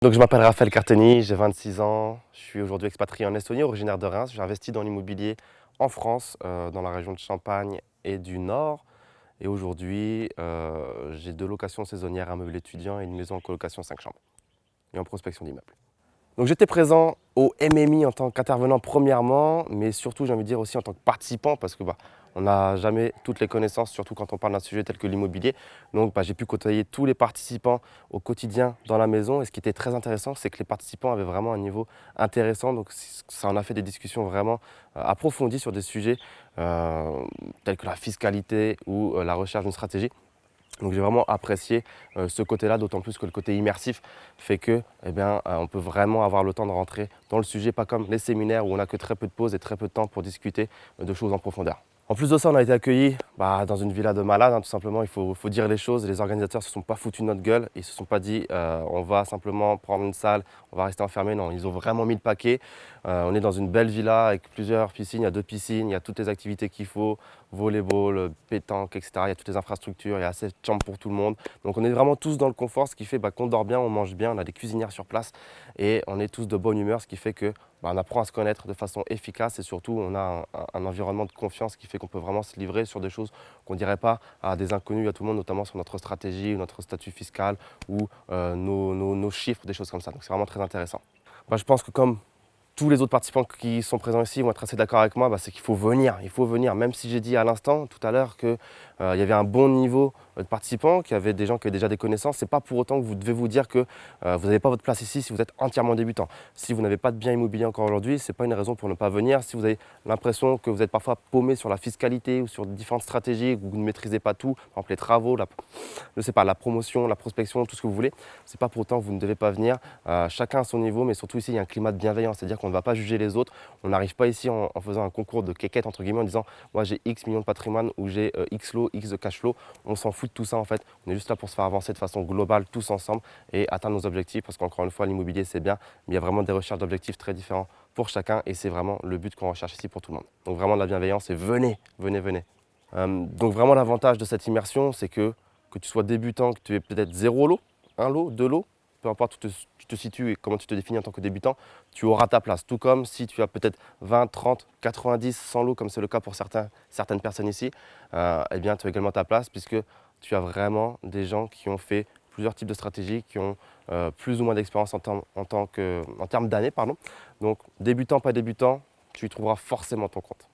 Donc je m'appelle Raphaël Carteni, j'ai 26 ans, je suis aujourd'hui expatrié en Estonie, originaire de Reims. J'ai investi dans l'immobilier en France, dans la région de Champagne et du Nord. Et aujourd'hui, j'ai 2 locations saisonnières, un meuble étudiant et une maison en colocation 5 chambres et en prospection d'immeubles. Donc j'étais présent au MMI en tant qu'intervenant premièrement, mais surtout j'ai envie de dire aussi en tant que participant parce que on n'a jamais toutes les connaissances, surtout quand on parle d'un sujet tel que l'immobilier. Donc j'ai pu côtoyer tous les participants au quotidien dans la maison et ce qui était très intéressant, c'est que les participants avaient vraiment un niveau intéressant. Donc ça en a fait des discussions vraiment approfondies sur des sujets tels que la fiscalité ou la recherche d'une stratégie. Donc j'ai vraiment apprécié ce côté-là, d'autant plus que le côté immersif fait que on peut vraiment avoir le temps de rentrer dans le sujet, pas comme les séminaires où on n'a que très peu de pauses et très peu de temps pour discuter de choses en profondeur. En plus de ça, on a été accueillis dans une villa de malades, tout simplement, il faut dire les choses. Les organisateurs ne se sont pas foutus de notre gueule, ils ne se sont pas dit on va simplement prendre une salle, on va rester enfermé. Non, ils ont vraiment mis le paquet. On est dans une belle villa avec plusieurs piscines, il y a 2 piscines, il y a toutes les activités qu'il faut, volleyball, pétanque, etc. Il y a toutes les infrastructures, il y a assez de chambres pour tout le monde. Donc on est vraiment tous dans le confort, ce qui fait qu'on dort bien, on mange bien, on a des cuisinières sur place et on est tous de bonne humeur, ce qui fait que on apprend à se connaître de façon efficace et surtout on a un environnement de confiance qui fait qu'on peut vraiment se livrer sur des choses qu'on ne dirait pas à des inconnus, à tout le monde, notamment sur notre stratégie, notre statut fiscal ou nos chiffres, des choses comme ça. Donc c'est vraiment très intéressant. Je pense que comme tous les autres participants qui sont présents ici vont être assez d'accord avec moi, c'est qu'il faut venir. Même si j'ai dit à l'instant, tout à l'heure, qu'il y avait un bon niveau de participants, qu'il y avait des gens qui avaient déjà des connaissances, ce n'est pas pour autant que vous devez vous dire que vous n'avez pas votre place ici si vous êtes entièrement débutant. Si vous n'avez pas de bien immobilier encore aujourd'hui, ce n'est pas une raison pour ne pas venir. Si vous avez l'impression que vous êtes parfois paumé sur la fiscalité ou sur différentes stratégies, que vous ne maîtrisez pas tout, par exemple les travaux, la promotion, la prospection, tout ce que vous voulez, ce n'est pas pour autant que vous ne devez pas venir. Chacun à son niveau, mais surtout ici, il y a un climat de bienveillance, c'est-à-dire qu'on ne va pas juger les autres. On n'arrive pas ici en faisant un concours de quéquette, entre guillemets, en disant moi j'ai X millions de patrimoine ou j'ai X lots, X de cash flow. On s'en fout de tout ça en fait. On est juste là pour se faire avancer de façon globale tous ensemble et atteindre nos objectifs parce qu'encore une fois, l'immobilier c'est bien, mais il y a vraiment des recherches d'objectifs très différents pour chacun et c'est vraiment le but qu'on recherche ici pour tout le monde. Donc vraiment de la bienveillance et venez. Donc vraiment l'avantage de cette immersion, c'est que tu sois débutant, que tu aies peut-être 0 lot, 1 lot, 2 lots, peu importe où tu te situes et comment tu te définis en tant que débutant, tu auras ta place. Tout comme si tu as peut-être 20, 30, 90, 100 lots, comme c'est le cas pour certaines personnes ici, tu as également ta place puisque tu as vraiment des gens qui ont fait plusieurs types de stratégies, qui ont plus ou moins d'expérience en termes d'années. Donc débutant, pas débutant, tu y trouveras forcément ton compte.